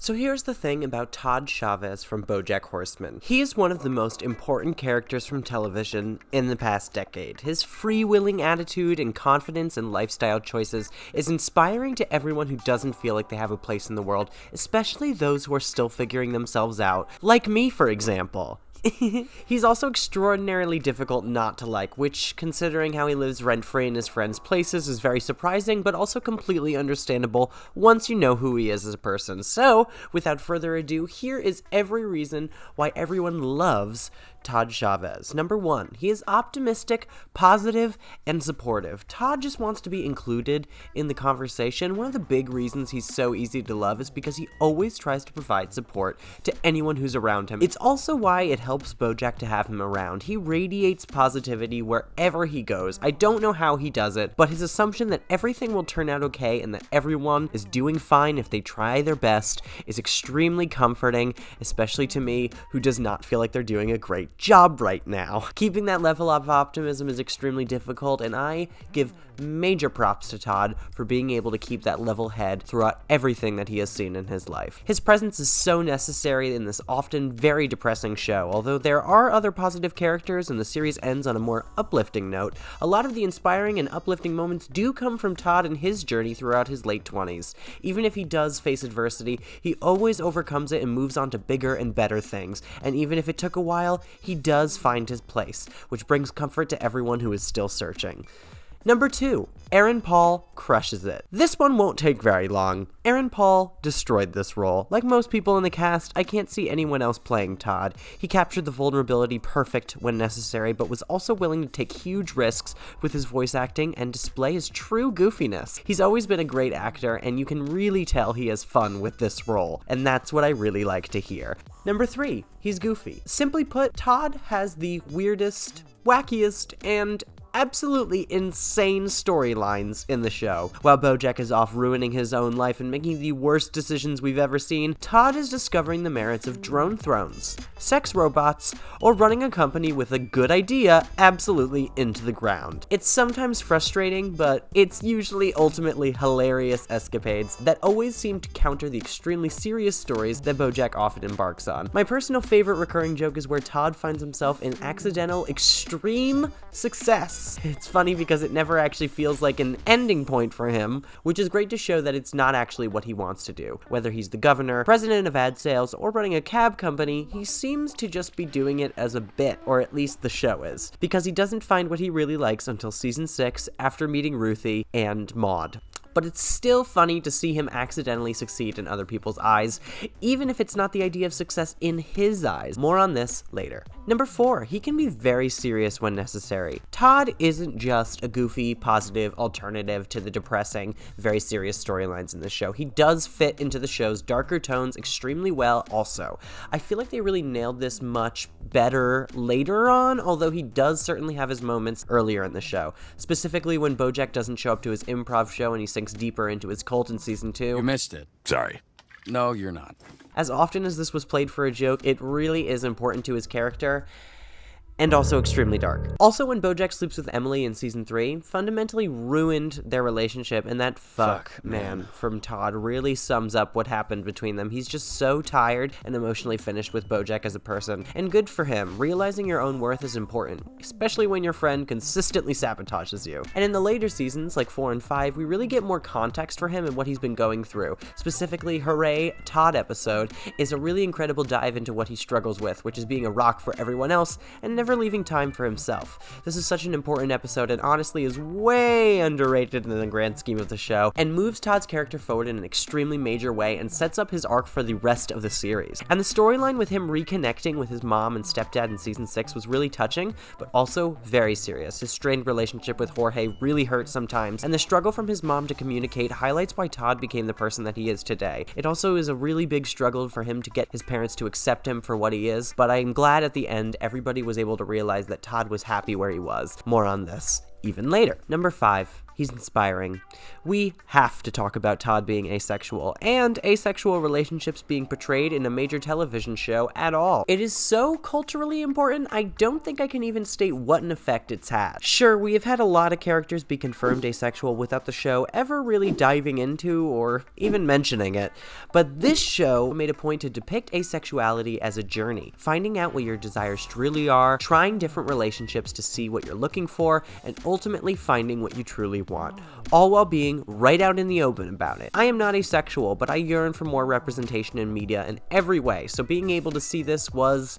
So here's the thing about Todd Chavez from Bojack Horseman. He is one of the most important characters from television in the past decade. His freewheeling attitude and confidence and lifestyle choices is inspiring to everyone who doesn't feel like they have a place in the world, especially those who are still figuring themselves out, like me, for example. He's also extraordinarily difficult not to like, which, considering how he lives rent-free in his friends' places, is very surprising, but also completely understandable once you know who he is as a person. So, without further ado, here is every reason why everyone loves Todd Chavez. Number 1, he is optimistic, positive, and supportive. Todd just wants to be included in the conversation. One of the big reasons he's so easy to love is because he always tries to provide support to anyone who's around him. It's also why it helps Bojack to have him around. He radiates positivity wherever he goes. I don't know how he does it, but his assumption that everything will turn out okay and that everyone is doing fine if they try their best is extremely comforting, especially to me, who does not feel like they're doing a great job right now. Keeping that level of optimism is extremely difficult, and I give major props to Todd for being able to keep that level head throughout everything that he has seen in his life. His presence is so necessary in this often very depressing show. Although there are other positive characters and the series ends on a more uplifting note, a lot of the inspiring and uplifting moments do come from Todd and his journey throughout his late 20s. Even if he does face adversity, he always overcomes it and moves on to bigger and better things. And even if it took a while, he does find his place, which brings comfort to everyone who is still searching. Number 2, Aaron Paul crushes it. This one won't take very long. Aaron Paul destroyed this role. Like most people in the cast, I can't see anyone else playing Todd. He captured the vulnerability perfect when necessary, but was also willing to take huge risks with his voice acting and display his true goofiness. He's always been a great actor, and you can really tell he has fun with this role, and that's what I really like to hear. Number 3, he's goofy. Simply put, Todd has the weirdest, wackiest, and absolutely insane storylines in the show. While Bojack is off ruining his own life and making the worst decisions we've ever seen, Todd is discovering the merits of drone thrones, sex robots, or running a company with a good idea absolutely into the ground. It's sometimes frustrating, but it's usually ultimately hilarious escapades that always seem to counter the extremely serious stories that Bojack often embarks on. My personal favorite recurring joke is where Todd finds himself in accidental extreme success. It's funny because it never actually feels like an ending point for him, which is great to show that it's not actually what he wants to do. Whether he's the governor, president of ad sales, or running a cab company, he seems to just be doing it as a bit, or at least the show is, because he doesn't find what he really likes until season 6 after meeting Ruthie and Maude. But it's still funny to see him accidentally succeed in other people's eyes, even if it's not the idea of success in his eyes. More on this later. Number 4, he can be very serious when necessary. Todd isn't just a goofy, positive alternative to the depressing, very serious storylines in the show. He does fit into the show's darker tones extremely well also. I feel like they really nailed this much better later on, although he does certainly have his moments earlier in the show. Specifically when Bojack doesn't show up to his improv show and he sinks deeper into his cult in season 2. You missed it. Sorry. No, you're not. As often as this was played for a joke, it really is important to his character, and also extremely dark. Also, when Bojack sleeps with Emily in season 3, fundamentally ruined their relationship, and that fuck man from Todd really sums up what happened between them. He's just so tired and emotionally finished with Bojack as a person, and good for him. Realizing your own worth is important, especially when your friend consistently sabotages you. And in the later seasons, like 4 and 5, we really get more context for him and what he's been going through. Specifically, Hooray Todd episode is a really incredible dive into what he struggles with, which is being a rock for everyone else and never leaving time for himself. This is such an important episode and honestly is way underrated in the grand scheme of the show, and moves Todd's character forward in an extremely major way and sets up his arc for the rest of the series. And the storyline with him reconnecting with his mom and stepdad in season 6 was really touching, but also very serious. His strained relationship with Jorge really hurt sometimes, and the struggle from his mom to communicate highlights why Todd became the person that he is today. It also is a really big struggle for him to get his parents to accept him for what he is, but I'm glad at the end everybody was able to realize that Todd was happy where he was. More on this even later. Number 5. He's inspiring. We have to talk about Todd being asexual, and asexual relationships being portrayed in a major television show at all. It is so culturally important, I don't think I can even state what an effect it's had. Sure, we have had a lot of characters be confirmed asexual without the show ever really diving into or even mentioning it, but this show made a point to depict asexuality as a journey, finding out what your desires truly are, trying different relationships to see what you're looking for, and ultimately finding what you truly want, all while being right out in the open about it. I am not asexual, but I yearn for more representation in media in every way, so being able to see this was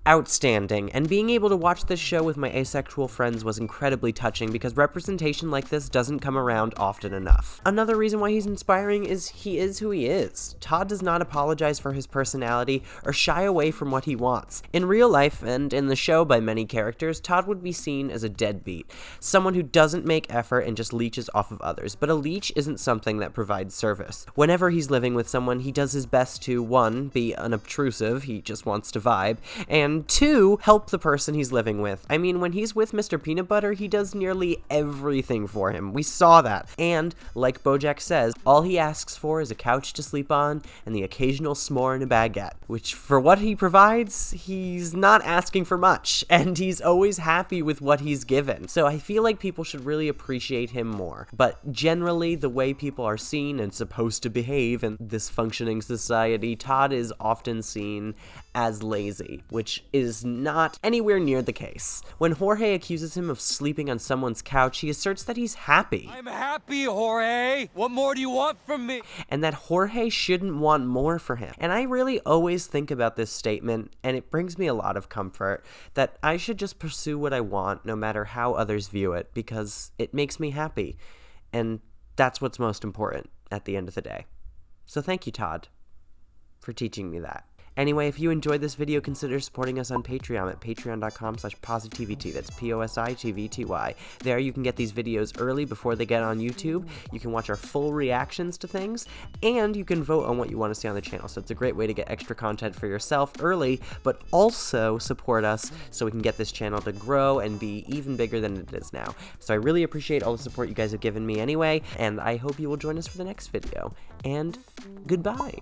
outstanding, and being able to watch this show with my asexual friends was incredibly touching because representation like this doesn't come around often enough. Another reason why he's inspiring is he is who he is. Todd does not apologize for his personality or shy away from what he wants. In real life, and in the show by many characters, Todd would be seen as a deadbeat, someone who doesn't make effort and just leeches off of others, but a leech isn't something that provides service. Whenever he's living with someone, he does his best to, 1, be unobtrusive, he just wants to vibe, and 2, help the person he's living with. I mean, when he's with Mr. Peanut Butter, he does nearly everything for him. We saw that. And, like Bojack says, all he asks for is a couch to sleep on and the occasional s'more and a baguette, which, for what he provides, he's not asking for much, and he's always happy with what he's given. So I feel like people should really appreciate him more. But generally, the way people are seen and supposed to behave in this functioning society, Todd is often seen as lazy, which is not anywhere near the case. When Jorge accuses him of sleeping on someone's couch, he asserts that he's happy. I'm happy, Jorge! What more do you want from me? And that Jorge shouldn't want more for him. And I really always think about this statement, and it brings me a lot of comfort, that I should just pursue what I want no matter how others view it, because it makes me happy. And that's what's most important at the end of the day. So thank you, Todd, for teaching me that. Anyway, if you enjoyed this video, consider supporting us on Patreon at patreon.com/PosiTVty. That's PosiTVty. There you can get these videos early before they get on YouTube. You can watch our full reactions to things, and you can vote on what you want to see on the channel. So it's a great way to get extra content for yourself early, but also support us so we can get this channel to grow and be even bigger than it is now. So I really appreciate all the support you guys have given me anyway, and I hope you will join us for the next video. And goodbye.